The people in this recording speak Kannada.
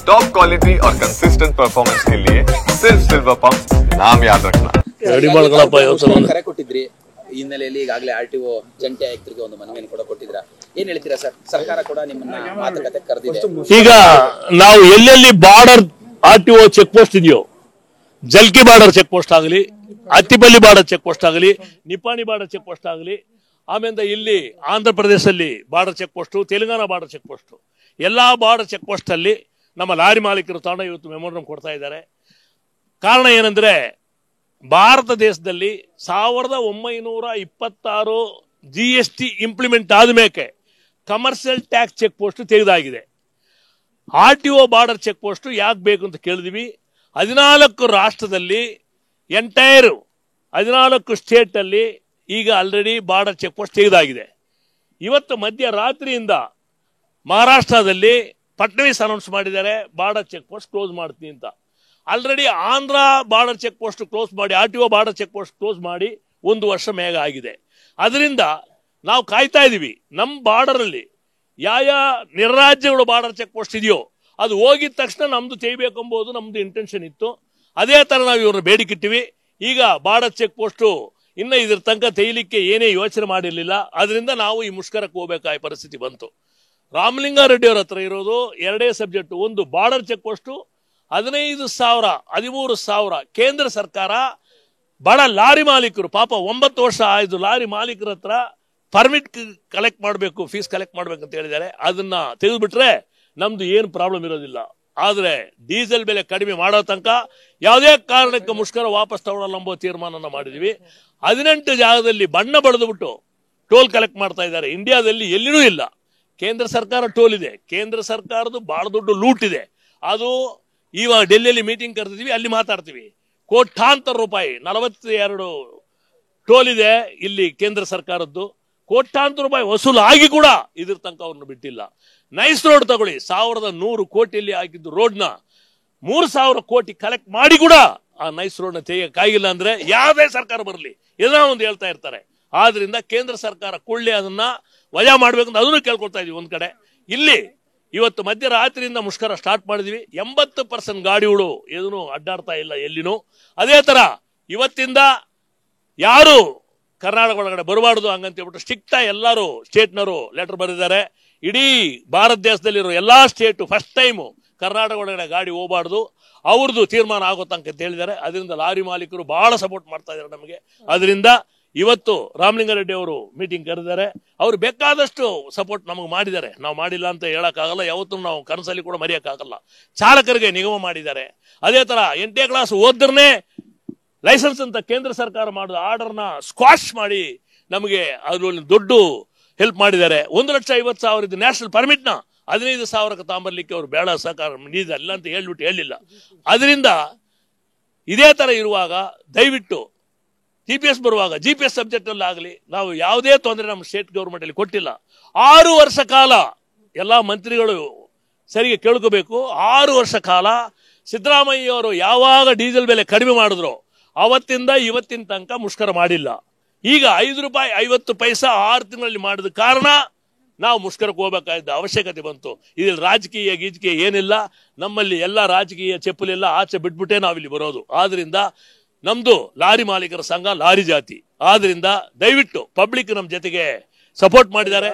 टॉप क्वालिटी और कंसिस्टेंट परफॉर्मेंस के लिए सिर्फ सिल्वर पंप नाम याद रखना। ಕರೆ ಕೊಟ್ಟಿದ್ರಿ ಈ ಹಿನ್ನೆಲೆಯಲ್ಲಿ ಈಗಾಗಲೇ ಆರ್ಟಿಒ ಜಂಟಿ ಆಯುಕ್ತರಿಗೆ ಒಂದು ಮನವಿಯನ್ನು ಕೂಡ ಕೊಟ್ಟಿದ್ರಾ, ಏನ್ ಹೇಳ್ತೀರಾ ಸರ್? ಸರ್ಕಾರ ಕೂಡ ನಿಮ್ಮನ್ನ ಮಾತುಕತೆ ಕರೆದಿದೆ. ಈಗ ನಾವು ಎಲ್ಲೆಲ್ಲಿ ಬಾರ್ಡರ್ ಆರ್ಟಿಒ ಚೆಕ್ ಪೋಸ್ಟ್ ಇದೆಯೋ, ಜಲ್ಕಿ ಬಾರ್ಡರ್ ಚೆಕ್ ಪೋಸ್ಟ್ ಆಗಲಿ, ಅತ್ತಿಪಲ್ಲಿ ಬಾರ್ಡರ್ ಚೆಕ್ ಪೋಸ್ಟ್ ಆಗಲಿ, ನಿಪಾಣಿ ಬಾರ್ಡರ್ ಚೆಕ್ ಪೋಸ್ಟ್ ಆಗಲಿ, ಆಮೇಲೆ ಇಲ್ಲಿ ಆಂಧ್ರ ಪ್ರದೇಶದಲ್ಲಿ border check post, Telangana border check post, ಎಲ್ಲಾ ಬಾರ್ಡರ್ ಚೆಕ್ ಪೋಸ್ಟ್ ಅಲ್ಲಿ ನಮ್ಮ ಲಾರಿ ಮಾಲೀಕರು ತಾಣ ಇವತ್ತು ಮೆಮೊರಂಡಮ್ ಕೊಡ್ತಾ ಇದ್ದಾರೆ. ಕಾರಣ ಏನಂದ್ರೆ ಭಾರತ ದೇಶದಲ್ಲಿ 1926 GST ಇಂಪ್ಲಿಮೆಂಟ್ ಆದ್ಮೇಲೆ ಕಮರ್ಷಿಯಲ್ ಟ್ಯಾಕ್ಸ್ ಚೆಕ್ ಪೋಸ್ಟ್ ತೆಗೆದಾಗಿದೆ. ಆರ್ಟಿಒ ಬಾರ್ಡರ್ ಚೆಕ್ ಪೋಸ್ಟ್ ಯಾಕೆ ಬೇಕು ಅಂತ ಕೇಳಿದ್ವಿ. 14 ರಾಷ್ಟ್ರದಲ್ಲಿ ಎಂಟೈರ್ 14 ಸ್ಟೇಟ್ ಅಲ್ಲಿ ಈಗ ಆಲ್ರೆಡಿ ಬಾರ್ಡರ್ ಚೆಕ್ ಪೋಸ್ಟ್ ತೆಗೆದಾಗಿದೆ. ಇವತ್ತು ಮಧ್ಯರಾತ್ರಿಯಿಂದ ಮಹಾರಾಷ್ಟ್ರದಲ್ಲಿ ಫಡ್ನವೀಸ್ ಅನೌನ್ಸ್ ಮಾಡಿದ್ದಾರೆ ಬಾರ್ಡರ್ ಚೆಕ್ ಪೋಸ್ಟ್ ಕ್ಲೋಸ್ ಮಾಡ್ತೀನಿ ಅಂತ. Already Andhra border check post close ಮಾಡಿ, RTO border check post close ಮಾಡಿ 1 ವರ್ಷ ಮೇಗ ಆಗಿದೆ. ಅದರಿಂದ ನಾವು ಕಾಯ್ತಾ ಇದೀವಿ. ನಮ್ಮ ಬಾರ್ಡರ್ ಅಲ್ಲಿ ಯಾವ ನಿರ್ರಾಜ್ಯಗಳು ಬಾರ್ಡರ್ ಚೆಕ್ ಪೋಸ್ಟ್ ಇದೆಯೋ ಅದು ಹೋಗಿದ ತಕ್ಷಣ ನಮ್ದು ತೆಗಿಬೇಕು ಎಂಬುದು ನಮ್ದು ಇಂಟೆನ್ಷನ್ ಇತ್ತು. ಅದೇ ತರ ನಾವು ಇವ್ರನ್ನ ಬೇಡಿಕಿಟ್ಟಿವಿ. ಈಗ ಬಾರ್ಡರ್ ಚೆಕ್ ಪೋಸ್ಟ್ ಇನ್ನ ಇದ್ರ ತನಕ ತೆಗಿಲಿಕ್ಕೆ ಏನೇ ಯೋಚನೆ ಮಾಡಿರ್ಲಿಲ್ಲ. ಅದರಿಂದ ನಾವು ಈ ಮುಷ್ಕರಕ್ಕೆ ಹೋಗಬೇಕಾದ ಪರಿಸ್ಥಿತಿ ಬಂತು. ರಾಮಲಿಂಗಾರೆಡ್ಡಿ ಅವರ ಹತ್ರ ಇರೋದು ಎರಡೇ ಸಬ್ಜೆಕ್ಟ್. ಒಂದು ಬಾರ್ಡರ್ ಚೆಕ್ ಪೋಸ್ಟ್ 15,000 13,000 ಕೇಂದ್ರ ಸರ್ಕಾರ ಬಡ ಲಾರಿ ಮಾಲೀಕರು ಪಾಪ 9 ವರ್ಷ ಆಯ್ತು ಲಾರಿ ಮಾಲೀಕರ ಹತ್ರ ಪರ್ಮಿಟ್ ಕಲೆಕ್ಟ್ ಮಾಡಬೇಕು, ಫೀಸ್ ಕಲೆಕ್ಟ್ ಮಾಡ್ಬೇಕು ಅಂತ ಹೇಳಿದ್ದಾರೆ. ಅದನ್ನ ತೆಗೆದುಬಿಟ್ರೆ ನಮ್ದು ಏನು ಪ್ರಾಬ್ಲಮ್ ಇರೋದಿಲ್ಲ. ಆದ್ರೆ ಡೀಸೆಲ್ ಬೆಲೆ ಕಡಿಮೆ ಮಾಡೋ ತನಕ ಯಾವುದೇ ಕಾರಣಕ್ಕೆ ಮುಷ್ಕರ ವಾಪಸ್ ತಗೊಳ್ಳಲ್ಲ ಎಂಬ ತೀರ್ಮಾನ ಮಾಡಿದ್ವಿ. 18 ಜಾಗದಲ್ಲಿ ಬಣ್ಣ ಬಳಿದ್ಬಿಟ್ಟು ಟೋಲ್ ಕಲೆಕ್ಟ್ ಮಾಡ್ತಾ ಇದ್ದಾರೆ. ಇಂಡಿಯಾದಲ್ಲಿ ಎಲ್ಲಿನೂ ಇಲ್ಲ. ಕೇಂದ್ರ ಸರ್ಕಾರ ಟೋಲ್ ಇದೆ, ಕೇಂದ್ರ ಸರ್ಕಾರದ ಬಹಳ ದೊಡ್ಡ ಲೂಟ್ ಇದೆ. ಅದು ಇವಾಗ ಡೆಲ್ಲಿಯಲ್ಲಿ ಮೀಟಿಂಗ್ ಕರೆದಿದ್ವಿ, ಅಲ್ಲಿ ಮಾತಾಡ್ತೀವಿ. ಕೋಟ್ಯಾಂತರ ರೂಪಾಯಿ 42 ಟೋಲ್ ಇದೆ ಇಲ್ಲಿ ಕೇಂದ್ರ ಸರ್ಕಾರದ್ದು. ಕೋಟ್ಯಾಂತರ ರೂಪಾಯಿ ವಸೂಲು ಆಗಿ ಕೂಡ ಇದ್ರ ತನಕ ಅವ್ರನ್ನ ಬಿಟ್ಟಿಲ್ಲ. ನೈಸ್ ರೋಡ್ ತಗೊಳ್ಳಿ, 1,100 ಕೋಟಿಯಲ್ಲಿ ಹಾಕಿದ್ದು ರೋಡ್ನ 3,000 ಕೋಟಿ ಕಲೆಕ್ಟ್ ಮಾಡಿ ಕೂಡ ಆ ನೈಸ್ ರೋಡ್ ನ ತೆಗೆಯಕ್ಕಾಗಿಲ್ಲ. ಅಂದ್ರೆ ಯಾವುದೇ ಸರ್ಕಾರ ಬರಲಿ ಏನೋ ಒಂದು ಹೇಳ್ತಾ ಇರ್ತಾರೆ. ಆದ್ರಿಂದ ಕೇಂದ್ರ ಸರ್ಕಾರ ಕೊಳ್ಳಿ ಅದನ್ನ ವಜಾ ಮಾಡ್ಬೇಕಂತ ಅದನ್ನು ಕೇಳ್ಕೊಳ್ತಾ ಇದೀವಿ. ಒಂದ್ ಕಡೆ ಇಲ್ಲಿ ಇವತ್ತು ಮಧ್ಯರಾತ್ರಿಯಿಂದ ಮುಷ್ಕರ ಸ್ಟಾರ್ಟ್ ಮಾಡಿದ್ವಿ. 80% ಗಾಡಿಗಳು ಏನು ಅಡ್ಡಾಡ್ತಾ ಇಲ್ಲ ಎಲ್ಲಿನೂ. ಅದೇ ತರ ಇವತ್ತಿಂದ ಯಾರು ಕರ್ನಾಟಕ ಒಳಗಡೆ ಬರಬಾರ್ದು ಹಂಗಂತ ಹೇಳ್ಬಿಟ್ಟು ಸ್ಟ್ರಿಕ್ಟ್ ಎಲ್ಲರೂ ಸ್ಟೇಟ್ನವರು ಲೆಟರ್ ಬರೆದಿದ್ದಾರೆ. ಇಡೀ ಭಾರತ ದೇಶದಲ್ಲಿರೋ ಎಲ್ಲಾ ಸ್ಟೇಟ್ ಫಸ್ಟ್ ಟೈಮ್ ಕರ್ನಾಟಕ ಒಳಗಡೆ ಗಾಡಿ ಹೋಗಬಾರ್ದು, ಅವ್ರದ್ದು ತೀರ್ಮಾನ ಆಗೋ ತನಕ ಅಂತ ಹೇಳಿದ್ದಾರೆ. ಅದರಿಂದ ಲಾರಿ ಮಾಲೀಕರು ಬಹಳ ಸಪೋರ್ಟ್ ಮಾಡ್ತಾ ಇದ್ದಾರೆ ನಮಗೆ. ಅದರಿಂದ ಇವತ್ತು ರಾಮಲಿಂಗಾರೆಡ್ಡಿ ಅವರು ಮೀಟಿಂಗ್ ಕರೆದಿದ್ದಾರೆ. ಅವ್ರು ಬೇಕಾದಷ್ಟು ಸಪೋರ್ಟ್ ನಮಗೆ ಮಾಡಿದ್ದಾರೆ. ನಾವು ಮಾಡಿಲ್ಲ ಅಂತ ಹೇಳಕ್ಕಾಗಲ್ಲ, ಯಾವತ್ತೂ ನಾವು ಕನಸಲ್ಲಿ ಕೂಡ ಮರೆಯಕ್ಕಾಗಲ್ಲ. ಚಾಲಕರಿಗೆ ನಿಗಮ ಮಾಡಿದ್ದಾರೆ. ಅದೇ ತರ 8ನೇ ಕ್ಲಾಸ್ ಓದ್ರನೆ ಲೈಸೆನ್ಸ್ ಅಂತ ಕೇಂದ್ರ ಸರ್ಕಾರ ಮಾಡಿದ ಆರ್ಡರ್ನ ಸ್ಕ್ವಾಶ್ ಮಾಡಿ ನಮಗೆ ಅದ್ರಲ್ಲಿ ದೊಡ್ಡ ಹೆಲ್ಪ್ ಮಾಡಿದ್ದಾರೆ. 1,50,000 ನ್ಯಾಷನಲ್ ಪರ್ಮಿಟ್ ನ 15,000 ತಾಂಬರ್ಲಿಕ್ಕೆ ಅವರು ಬೇಡ ಸಹಕಾರ ನೀಡಿಲ್ಲ ಅಂತ ಹೇಳ್ಬಿಟ್ಟು ಹೇಳಿಲ್ಲ. ಅದರಿಂದ ಇದೇ ತರ ಇರುವಾಗ ದಯವಿಟ್ಟು GPS ಬರುವಾಗ GPS ಸಬ್ಜೆಕ್ಟ್ ಅಲ್ಲಿ ಆಗಲಿ ನಾವು ಯಾವುದೇ ತೊಂದರೆ ನಮ್ಮ ಸ್ಟೇಟ್ ಗವರ್ಮೆಂಟ್ ಅಲ್ಲಿ ಕೊಟ್ಟಿಲ್ಲ. 6 ವರ್ಷ ಕಾಲ ಎಲ್ಲಾ ಮಂತ್ರಿಗಳು ಸರಿಗೆ ಕೇಳ್ಕೋಬೇಕು. 6 ವರ್ಷ ಕಾಲ ಸಿದ್ದರಾಮಯ್ಯ ಅವರು ಯಾವಾಗ ಡೀಸೆಲ್ ಬೆಲೆ ಕಡಿಮೆ ಮಾಡಿದ್ರು ಅವತ್ತಿಂದ ಇವತ್ತಿನ ತನಕ ಮುಷ್ಕರ ಮಾಡಿಲ್ಲ. ಈಗ 5 ರೂಪಾಯಿ 50 ಪೈಸಾ 6 ತಿಂಗಳಲ್ಲಿ ಮಾಡಿದ ಕಾರಣ ನಾವು ಮುಷ್ಕರಕ್ಕೆ ಹೋಗಬೇಕಾದ ಅವಶ್ಯಕತೆ ಬಂತು. ಇದ್ರಲ್ಲಿ ರಾಜಕೀಯ ಗೀಜಕೀಯ ಏನಿಲ್ಲ. ನಮ್ಮಲ್ಲಿ ಎಲ್ಲ ರಾಜಕೀಯ ಚೆಪ್ಪಲಿಲ್ಲ, ಆಚೆ ಬಿಟ್ಬಿಟ್ಟೆ ನಾವಿಲ್ಲಿ ಬರೋದು. ಆದ್ರಿಂದ ನಮ್ದು ಲಾರಿ ಮಾಲೀಕರ ಸಂಘ ಲಾರಿ ಜಾತಿ. ಆದ್ರಿಂದ ದಯವಿಟ್ಟು ಪಬ್ಲಿಕ್ ನಮ್ಮ ಜೊತೆಗೆ ಸಪೋರ್ಟ್ ಮಾಡಿದ್ದಾರೆ.